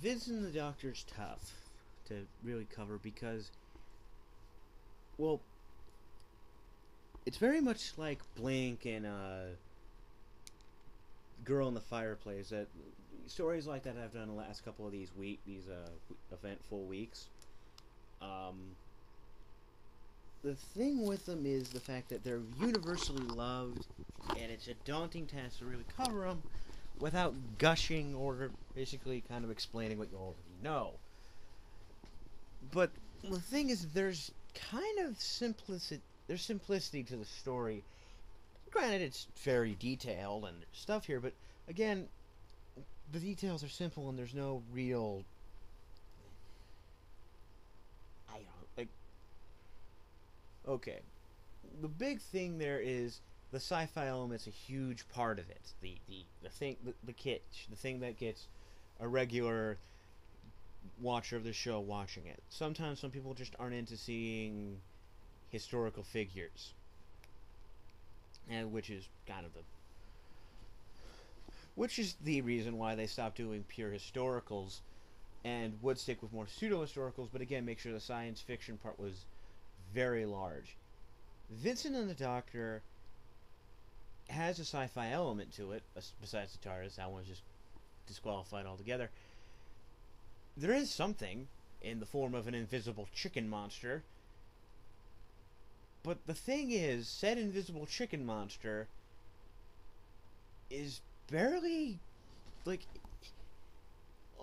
Vincent the Doctor's tough to really cover because, well, it's very much like Blink and Girl in the Fireplace. That stories like that I've done the last couple of these eventful weeks. Um, the thing with them is the fact that they're universally loved, and it's a daunting task to really cover them without gushing or basically kind of explaining what you already know. But the thing is, there's kind of simplicity. There's simplicity to the story. Granted, it's very detailed and there's stuff here, but again, the details are simple and there's no real. I don't like. Okay, the big thing there is the sci-fi element's a huge part of it. The thing, the kitsch, the thing that gets a regular watcher of the show watching it. Sometimes some people just aren't into seeing historical figures, and which is the reason why they stopped doing pure historicals and would stick with more pseudo historicals. But again, make sure the science fiction part was very large. Vincent and the Doctor has a sci-fi element to it, besides the TARDIS. That one's just disqualified altogether. There is something in the form of an invisible chicken monster. But the thing is, said invisible chicken monster is barely, like,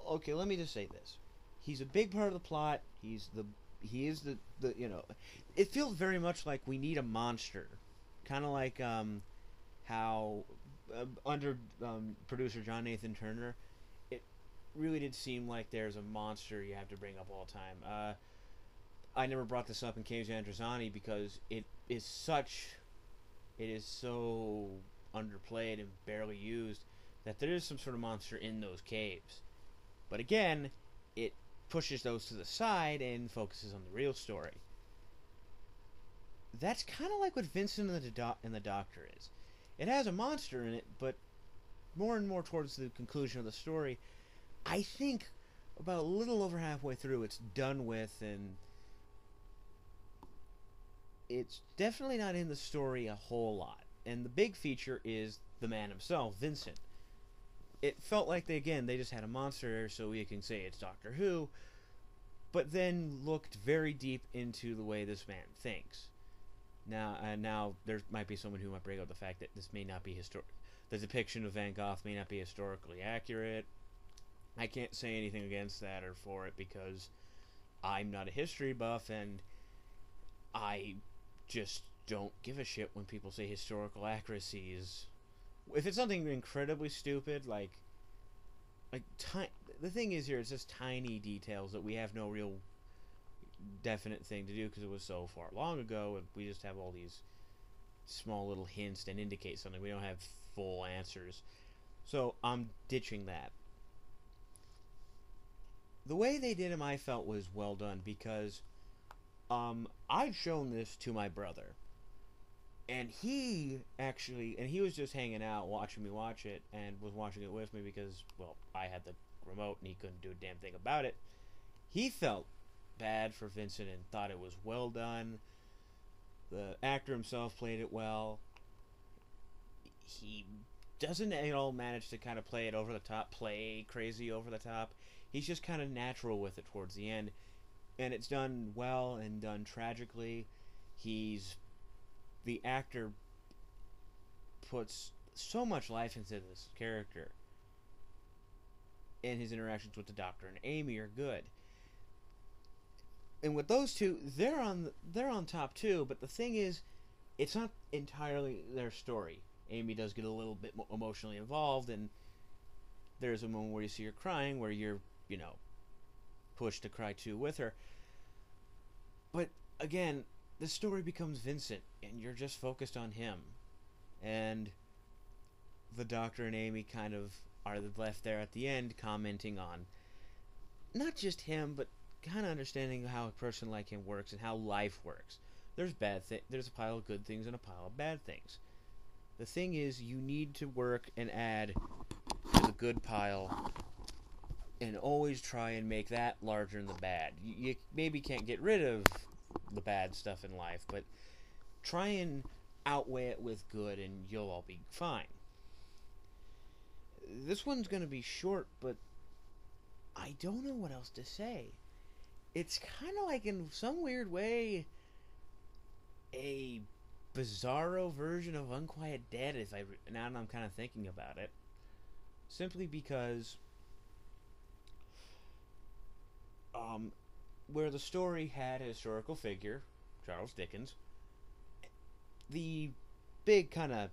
okay, let me just say this. He's a big part of the plot. He is the it feels very much like we need a monster. Kind of like, how, under producer John Nathan Turner, it really did seem like there's a monster you have to bring up all the time. I never brought this up in Caves Androzani because it is so underplayed and barely used that there is some sort of monster in those caves. But again, it pushes those to the side and focuses on the real story. That's kind of like what Vincent and the Doctor is. It has a monster in it, but more and more towards the conclusion of the story, I think about a little over halfway through it's done with, and it's definitely not in the story a whole lot. And the big feature is the man himself, Vincent. It felt like they just had a monster so we can say it's Doctor Who, but then looked very deep into the way this man thinks. Now there might be someone who might bring up the fact that this may not be the depiction of Van Gogh may not be historically accurate. I can't say anything against that or for it because I'm not a history buff, and I just don't give a shit when people say historical accuracy is. If it's something incredibly stupid, the thing is here, it's just tiny details that we have no real definite thing to do because it was so far long ago, and we just have all these small little hints that indicate something. We don't have full answers. So I'm ditching that. The way they did him, I felt, was well done because I'd shown this to my brother, and he was just hanging out watching me watch it, and was watching it with me because, well, I had the remote and he couldn't do a damn thing about it. He felt bad for Vincent and thought it was well done. The actor himself played it well. He doesn't at all manage to kind of play it over the top, play crazy over the top. He's just kind of natural with it towards the end. And it's done well and done tragically. The actor puts so much life into this character. And his interactions with the Doctor and Amy are good. And with those two, they're on top too, but the thing is, it's not entirely their story. Amy does get a little bit emotionally involved, and there's a moment where you see her crying, where you're, pushed to cry too with her. But again, the story becomes Vincent, and you're just focused on him. And the Doctor and Amy kind of are left there at the end commenting on not just him, but kind of understanding how a person like him works and how life works. There's a pile of good things and a pile of bad things. The thing is, you need to work and add to the good pile and always try and make that larger than the bad. You maybe can't get rid of the bad stuff in life, but try and outweigh it with good, and you'll all be fine. This one's going to be short, but I don't know what else to say. It's kind of like, in some weird way, a bizarro version of Unquiet Dead. If I now I'm kind of thinking about it, simply because where the story had a historical figure, Charles Dickens, the big kind of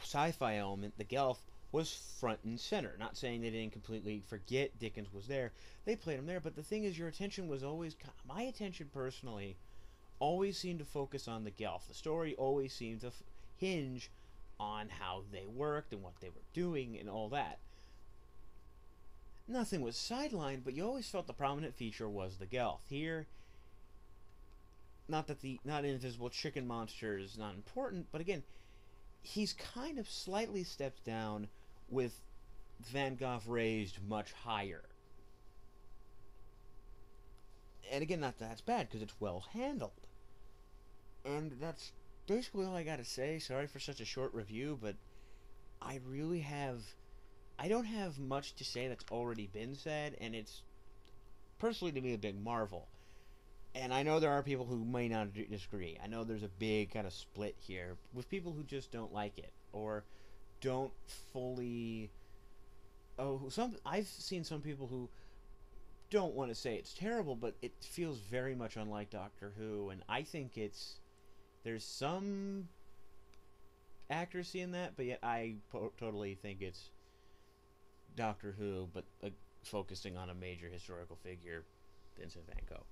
sci-fi element, the Gelf, was front and center. Not saying they didn't completely forget Dickens was there. They played him there, but the thing is, your attention was always, my attention personally, always seemed to focus on the Gelf. The story always seemed to hinge on how they worked and what they were doing and all that. Nothing was sidelined, but you always felt the prominent feature was the Gelf. Here, not that the invisible chicken monster is not important, but again, he's kind of slightly stepped down, with Van Gogh raised much higher. And again, not that that's bad, because it's well handled. And that's basically all I gotta say. Sorry for such a short review, but I don't have much to say that's already been said, and it's personally to me a big marvel. And I know there are people who may not disagree. I know there's a big kind of split here with people who just don't like it, or don't fully. I've seen some people who don't want to say it's terrible, but it feels very much unlike Doctor Who, and I think there's some accuracy in that, but yet I totally think it's Doctor Who, but focusing on a major historical figure, Vincent Van Gogh.